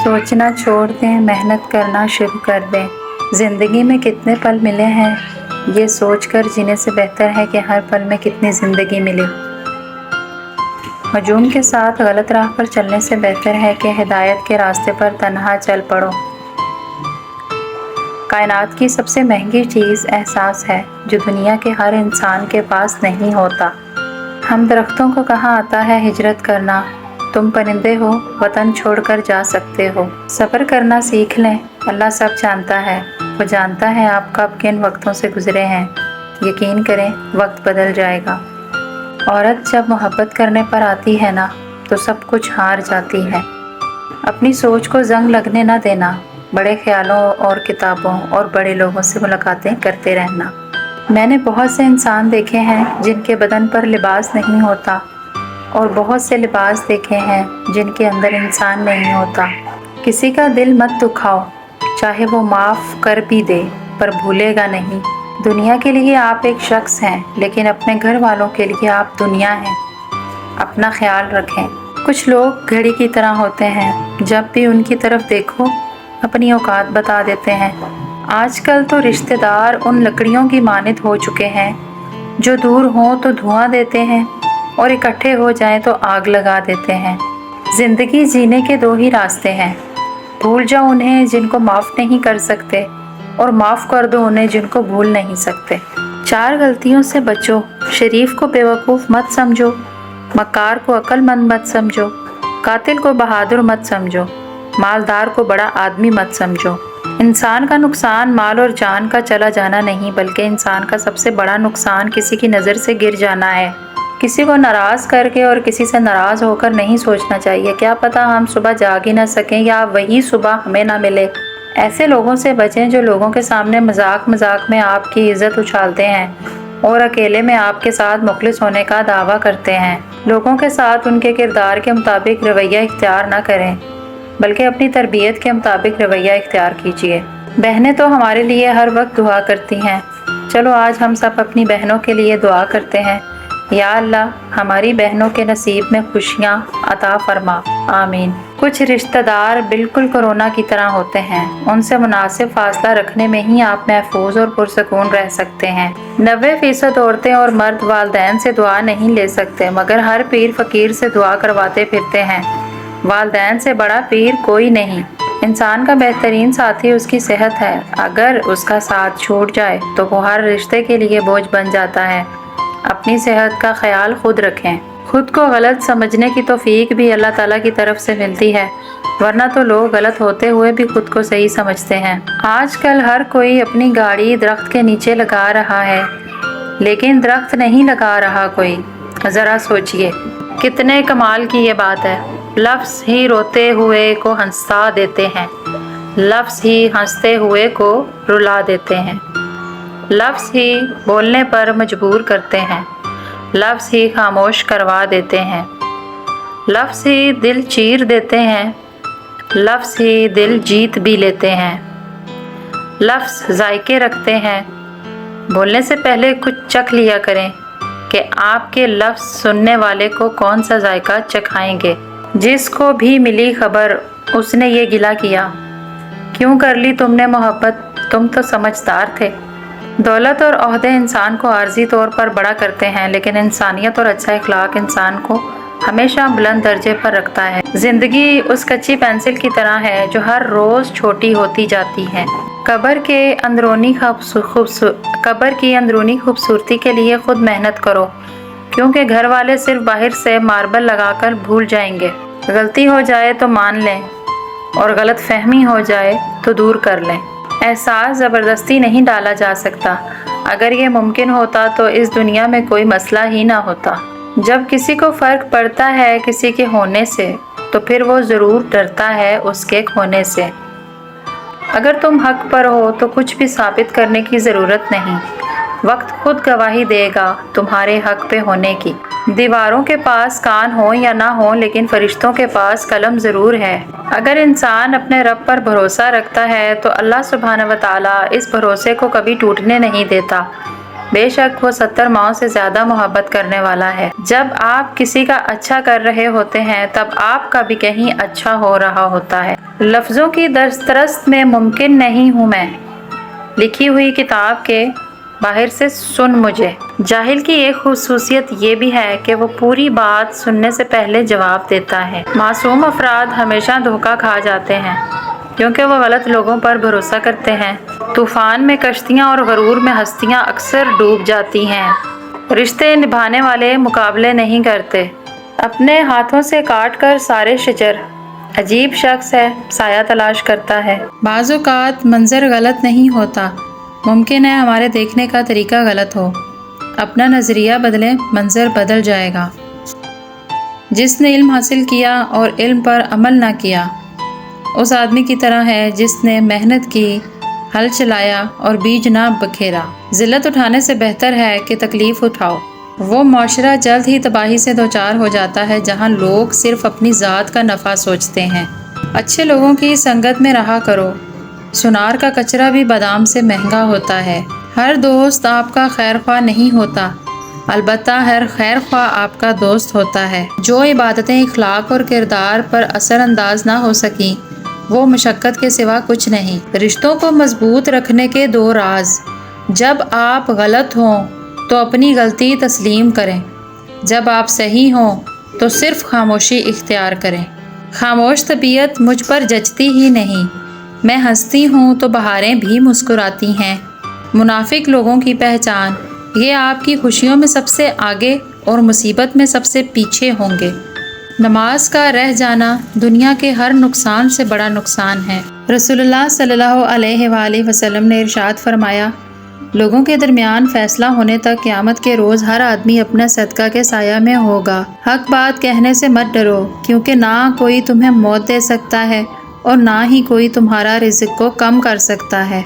सोचना छोड़ दें, मेहनत करना शुरू कर दें। ज़िंदगी में कितने पल मिले हैं, ये सोचकर जीने से बेहतर है कि हर पल में कितनी ज़िंदगी मिले। हजूम के साथ गलत राह पर चलने से बेहतर है कि हिदायत के रास्ते पर तन्हा चल पड़ो। कायनात की सबसे महंगी चीज़ एहसास है, जो दुनिया के हर इंसान के पास नहीं होता। हम दरख्तों को कहा आता है हिजरत करना, तुम परिंदे हो, वतन छोड़कर जा सकते हो। सब्र करना सीख लें, अल्लाह सब जानता है। वो जानता है आप कब किन वक्तों से गुजरे हैं। यकीन करें, वक्त बदल जाएगा। औरत जब मोहब्बत करने पर आती है ना, तो सब कुछ हार जाती है। अपनी सोच को जंग लगने ना देना। बड़े ख्यालों और किताबों और बड़े लोगों से मुलाकातें करते रहना। मैंने बहुत से इंसान देखे हैं जिनके बदन पर लिबास नहीं होता, और बहुत से लिबास देखे हैं जिनके अंदर इंसान नहीं होता। किसी का दिल मत दुखाओ, चाहे वो माफ़ कर भी दे पर भूलेगा नहीं। दुनिया के लिए आप एक शख्स हैं, लेकिन अपने घर वालों के लिए आप दुनिया हैं। अपना ख्याल रखें। कुछ लोग घड़ी की तरह होते हैं, जब भी उनकी तरफ देखो अपनी औकात बता देते हैं। आजकल तो रिश्तेदार उन लकड़ियों की मानद हो चुके हैं, जो दूर हों तो धुआं देते हैं और इकट्ठे हो जाएं तो आग लगा देते हैं। ज़िंदगी जीने के दो ही रास्ते हैं, भूल जाओ उन्हें जिनको माफ़ नहीं कर सकते, और माफ़ कर दो उन्हें जिनको भूल नहीं सकते। 4 गलतियों से बचो। शरीफ को बेवकूफ़ मत समझो, मक्कार को अक्लमंद मत समझो, कातिल को बहादुर मत समझो, मालदार को बड़ा आदमी मत समझो। इंसान का नुकसान माल और जान का चला जाना नहीं, बल्कि इंसान का सबसे बड़ा नुकसान किसी की नज़र से गिर जाना है। किसी को नाराज़ करके और किसी से नाराज़ होकर नहीं सोचना चाहिए, क्या पता हम सुबह जाग ही ना सकें या वही सुबह हमें ना मिले। ऐसे लोगों से बचें जो लोगों के सामने मजाक मजाक में आपकी इज़्ज़त उछालते हैं और अकेले में आपके साथ मुखलिस होने का दावा करते हैं। लोगों के साथ उनके किरदार के मुताबिक रवैया इख्तियार ना करें, बल्कि अपनी तरबियत के मुताबिक रवैया इख्तियार कीजिए। बहनें तो हमारे लिए हर वक्त दुआ करती हैं। चलो आज हम सब अपनी बहनों के लिए दुआ करते हैं। या अल्लाह, हमारी बहनों के नसीब में खुशियाँ अता फरमा, आमीन। कुछ रिश्तेदार बिल्कुल कोरोना की तरह होते हैं, उनसे मुनासिब फासला रखने में ही आप महफूज और पुरसकून रह सकते हैं। 90% औरतें और मर्द वालदैन से दुआ नहीं ले सकते, मगर हर पीर फकीर से दुआ करवाते फिरते हैं। वालदैन से बड़ा पीर कोई नहीं। इंसान का बेहतरीन साथी उसकी सेहत है, अगर उसका साथ छूट जाए तो वो हर रिश्ते के लिए बोझ बन जाता है। अपनी सेहत का ख्याल खुद रखें। खुद को गलत समझने की तौफीक भी अल्लाह ताला की तरफ से मिलती है, वरना तो लोग गलत होते हुए भी खुद को सही समझते हैं। आजकल हर कोई अपनी गाड़ी दरख्त के नीचे लगा रहा है, लेकिन दरख्त नहीं लगा रहा कोई। ज़रा सोचिए, कितने कमाल की ये बात है। लफ्ज़ ही रोते हुए को हंसा देते हैं, लफ्ज़ ही हंसते हुए को रुला देते हैं, लफ्ज़ ही बोलने पर मजबूर करते हैं, लफ्ज़ ही खामोश करवा देते हैं, लफ्ज़ ही दिल चीर देते हैं, लफ्ज़ ही दिल जीत भी लेते हैं। लफ्ज़ जायके रखते हैं, बोलने से पहले कुछ चख लिया करें कि आपके लफ्ज़ सुनने वाले को कौन सा जायका चखाएंगे। जिसको भी मिली खबर उसने ये गिला किया, क्यों कर ली तुमने मोहब्बत, तुम तो समझदार थे। दौलत और ओहदे इंसान को आर्जी तौर पर बड़ा करते हैं, लेकिन इंसानियत और अच्छा इखलाक इंसान को हमेशा बुलंद दर्जे पर रखता है। ज़िंदगी उस कच्ची पेंसिल की तरह है जो हर रोज़ छोटी होती जाती है। कब्र की अंदरूनी खूबसूरती के लिए खुद मेहनत करो, क्योंकि घर वाले सिर्फ बाहर से मार्बल लगाकर भूल जाएंगे। गलती हो जाए तो मान लें, और गलत फहमी हो जाए तो दूर कर लें। एहसास ज़बरदस्ती नहीं डाला जा सकता। अगर ये मुमकिन होता तो इस दुनिया में कोई मसला ही ना होता। जब किसी को फ़र्क पड़ता है किसी के होने से, तो फिर वो ज़रूर डरता है उसके खोने से। अगर तुम हक पर हो तो कुछ भी साबित करने की ज़रूरत नहीं, वक्त खुद गवाही देगा तुम्हारे हक पे होने की। दीवारों के पास कान हो या ना हो, लेकिन फरिश्तों के पास कलम ज़रूर है। अगर इंसान अपने रब पर भरोसा रखता है तो अल्लाह सुब्हानहू व तआला इस भरोसे को कभी टूटने नहीं देता। بے شک وہ 70 ماؤں سے زیادہ محبت کرنے والا ہے۔ جب آپ کسی کا اچھا کر رہے ہوتے ہیں تب آپ کا بھی کہیں اچھا ہو رہا ہوتا ہے۔ لفظوں کی دسترس میں ممکن نہیں ہوں میں، لکھی ہوئی کتاب کے باہر سے سن مجھے۔ جاہل کی ایک خصوصیت یہ بھی ہے کہ وہ پوری بات سننے سے پہلے جواب دیتا ہے۔ معصوم افراد ہمیشہ دھوکہ کھا جاتے ہیں کیونکہ وہ غلط لوگوں پر بھروسہ کرتے ہیں۔ طوفان میں کشتیاں اور غرور میں ہستیاں اکثر ڈوب جاتی ہیں۔ رشتے نبھانے والے مقابلے نہیں کرتے۔ اپنے ہاتھوں سے کاٹ کر سارے شجر، عجیب شخص ہے، سایہ تلاش کرتا ہے۔ بعض اوقات منظر غلط نہیں ہوتا، ممکن ہے ہمارے دیکھنے کا طریقہ غلط ہو۔ اپنا نظریہ بدلیں، منظر بدل جائے گا۔ جس نے علم حاصل کیا اور علم پر عمل نہ کیا اس آدمی کی طرح ہے جس نے محنت کی، ہل چلایا اور بیج نہ بکھیرا۔ ذلت اٹھانے سے بہتر ہے کہ تکلیف اٹھاؤ۔ وہ معاشرہ جلد ہی تباہی سے دوچار ہو جاتا ہے جہاں لوگ صرف اپنی ذات کا نفع سوچتے ہیں۔ اچھے لوگوں کی سنگت میں رہا کرو۔ سنار کا کچرا بھی بادام سے مہنگا ہوتا ہے۔ ہر دوست آپ کا خیر خواہ نہیں ہوتا، البتہ ہر خیر خواہ آپ کا دوست ہوتا ہے۔ جو عبادتیں اخلاق اور کردار پر اثر انداز نہ ہو سکیں وہ مشقت کے سوا کچھ نہیں۔ رشتوں کو مضبوط رکھنے کے 2 راز۔ جب آپ غلط ہوں تو اپنی غلطی تسلیم کریں، جب آپ صحیح ہوں تو صرف خاموشی اختیار کریں۔ خاموش طبیعت مجھ پر جچتی ہی نہیں، میں ہنستی ہوں تو بہاریں بھی مسکراتی ہیں۔ منافق لوگوں کی پہچان، یہ آپ کی خوشیوں میں سب سے آگے اور مصیبت میں سب سے پیچھے ہوں گے۔ نماز کا رہ جانا دنیا کے ہر نقصان سے بڑا نقصان ہے۔ رسول اللہ صلی اللہ علیہ وآلہ وسلم نے ارشاد فرمایا، لوگوں کے درمیان فیصلہ ہونے تک قیامت کے روز ہر آدمی اپنا صدقہ کے سایہ میں ہوگا۔ حق بات کہنے سے مت ڈرو، کیونکہ نہ کوئی تمہیں موت دے سکتا ہے اور نہ ہی کوئی تمہارا رزق کو کم کر سکتا ہے۔